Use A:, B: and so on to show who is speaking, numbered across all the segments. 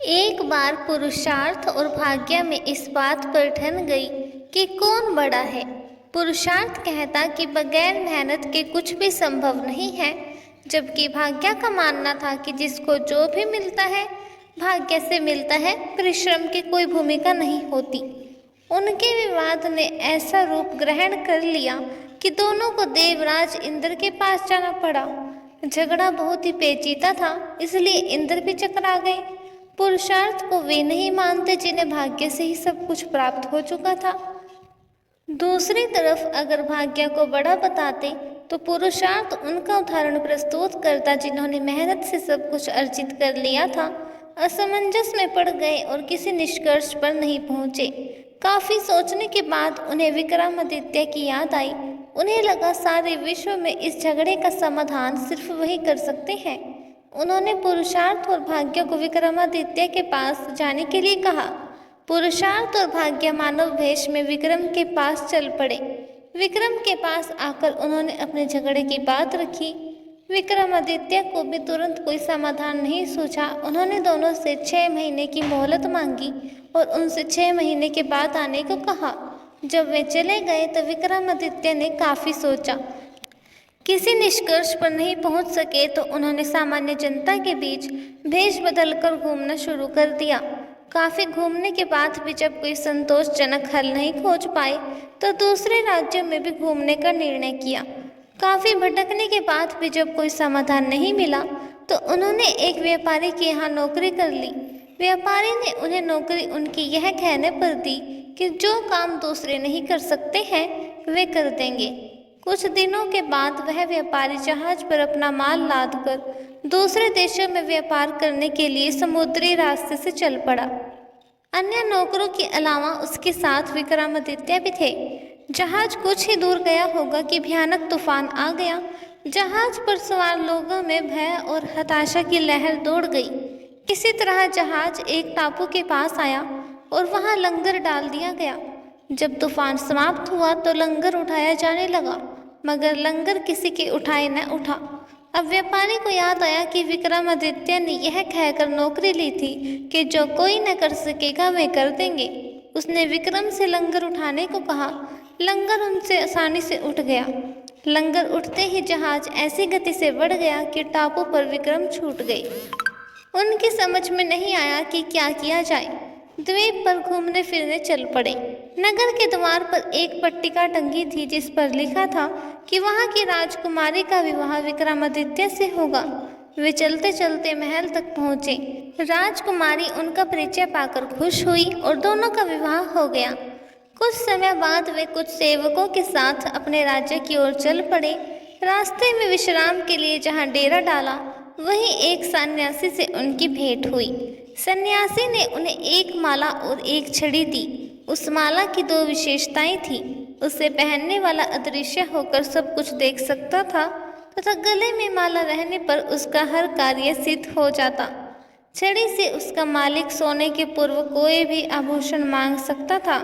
A: एक बार पुरुषार्थ और भाग्य में इस बात पर ठन गई कि कौन बड़ा है। पुरुषार्थ कहता कि बगैर मेहनत के कुछ भी संभव नहीं है, जबकि भाग्य का मानना था कि जिसको जो भी मिलता है भाग्य से मिलता है, परिश्रम की कोई भूमिका नहीं होती। उनके विवाद ने ऐसा रूप ग्रहण कर लिया कि दोनों को देवराज इंद्र के पास जाना पड़ा। झगड़ा बहुत ही पेचीदा था, इसलिए इंद्र भी चकरा गए। पुरुषार्थ को वे नहीं मानते जिन्हें भाग्य से ही सब कुछ प्राप्त हो चुका था। दूसरी तरफ अगर भाग्य को बड़ा बताते तो पुरुषार्थ उनका उदाहरण प्रस्तुत करता जिन्होंने मेहनत से सब कुछ अर्जित कर लिया था। असमंजस में पड़ गए और किसी निष्कर्ष पर नहीं पहुंचे। काफी सोचने के बाद उन्हें विक्रमादित्य की याद आई। उन्हें लगा सारे विश्व में इस झगड़े का समाधान सिर्फ वही कर सकते हैं। उन्होंने पुरुषार्थ और भाग्य को विक्रमादित्य के पास जाने के लिए कहा। पुरुषार्थ और भाग्य मानव भेष में विक्रम के पास चल पड़े। विक्रम के पास आकर उन्होंने अपने झगड़े की बात रखी। विक्रमादित्य को भी तुरंत कोई समाधान नहीं सूझा। उन्होंने दोनों से 6 महीने की मोहलत मांगी और उनसे 6 महीने के बाद आने को कहा। जब वे चले गए तो विक्रमादित्य ने काफी सोचा, किसी निष्कर्ष पर नहीं पहुंच सके तो उन्होंने सामान्य जनता के बीच भेष बदलकर घूमना शुरू कर दिया। काफी घूमने के बाद भी जब कोई संतोषजनक हल नहीं खोज पाए तो दूसरे राज्यों में भी घूमने का निर्णय किया। काफी भटकने के बाद भी जब कोई समाधान नहीं मिला तो उन्होंने एक व्यापारी के यहाँ नौकरी कर ली। व्यापारी ने उन्हें नौकरी उनकी यह कहने पर दी कि जो काम दूसरे नहीं कर सकते हैं वे कर देंगे। कुछ दिनों के बाद वह व्यापारी जहाज पर अपना माल लादकर दूसरे देशों में व्यापार करने के लिए समुद्री रास्ते से चल पड़ा। अन्य नौकरों के अलावा उसके साथ विक्रमादित्य भी थे। जहाज कुछ ही दूर गया होगा कि भयानक तूफान आ गया। जहाज पर सवार लोगों में भय और हताशा की लहर दौड़ गई। किसी तरह जहाज एक टापू के पास आया और वहां लंगर डाल दिया गया। जब तूफान समाप्त हुआ तो लंगर उठाया जाने लगा, मगर लंगर किसी के उठाए न उठा। अब व्यापारी को याद आया कि विक्रमादित्य ने यह कहकर नौकरी ली थी कि जो कोई न कर सकेगा वे कर देंगे। उसने विक्रम से लंगर उठाने को कहा। लंगर उनसे आसानी से उठ गया। लंगर उठते ही जहाज ऐसी गति से बढ़ गया कि टापू पर विक्रम छूट गई। उनकी समझ में नहीं आया कि क्या किया जाए। द्वीप पर घूमने फिरने चल पड़े। नगर के द्वार पर एक पट्टिका टंगी थी जिस पर लिखा था कि वहां की राजकुमारी का विवाह विक्रमादित्य से होगा। वे चलते चलते महल तक पहुंचे। राजकुमारी उनका परिचय पाकर खुश हुई और दोनों का विवाह हो गया। कुछ समय बाद वे कुछ सेवकों के साथ अपने राज्य की ओर चल पड़े। रास्ते में विश्राम के लिए जहां डेरा डाला वहीं एक सन्यासी से उनकी भेंट हुई। सन्यासी ने उन्हें एक माला और एक छड़ी दी। उस माला की 2 विशेषताएं थी। उसे पहनने वाला अदृश्य होकर सब कुछ देख सकता था तथा गले में माला रहने पर उसका हर कार्य सिद्ध हो जाता। छड़ी से उसका मालिक सोने के पूर्व कोई भी आभूषण मांग सकता था।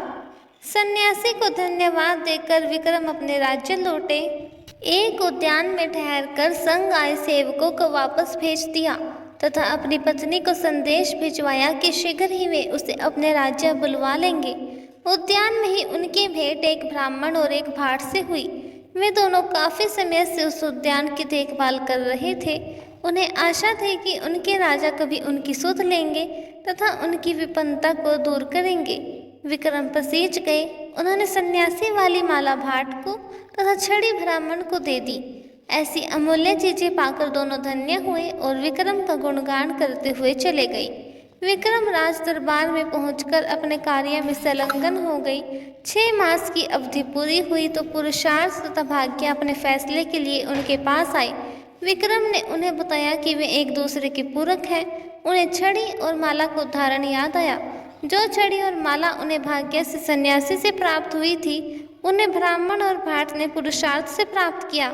A: सन्यासी को धन्यवाद देकर विक्रम अपने राज्य लौटे। एक उद्यान में ठहरकर संग आए सेवकों को वापस भेज दिया तथा अपनी पत्नी को संदेश भिजवाया कि शीघ्र ही वे उसे अपने राज्य बुलवा लेंगे। उद्यान में ही उनकी भेंट एक ब्राह्मण और एक भाट से हुई। वे दोनों काफी समय से उस उद्यान की देखभाल कर रहे थे। उन्हें आशा थी कि उनके राजा कभी उनकी सुध लेंगे तथा उनकी विपन्नता को दूर करेंगे। विक्रम पसीज गए। उन्होंने सन्यासी वाली माला भाट को तथा छड़ी ब्राह्मण को दे दी। ऐसी अमूल्य चीजें पाकर दोनों धन्य हुए और विक्रम का गुणगान करते हुए चले गए। विक्रम राज दरबार में पहुंचकर अपने कार्य में संलग्न हो गई। 6 मास की अवधि पूरी हुई तो पुरुषार्थ तथा भाग्य अपने फैसले के लिए उनके पास आए। विक्रम ने उन्हें बताया कि वे एक दूसरे के पूरक हैं। उन्हें छड़ी और माला को धारण याद आया। जो छड़ी और माला उन्हें भाग्य से सन्यासी से प्राप्त हुई थी उन्हें ब्राह्मण और भाट ने पुरुषार्थ से प्राप्त किया।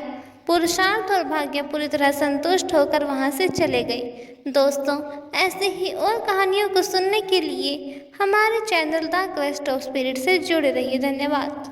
A: पुरुषार्थ और भाग्य पूरी तरह संतुष्ट होकर वहां से चले गए। दोस्तों, ऐसे ही और कहानियों को सुनने के लिए हमारे channel the quest of spirit से जुड़े रहिए। धन्यवाद।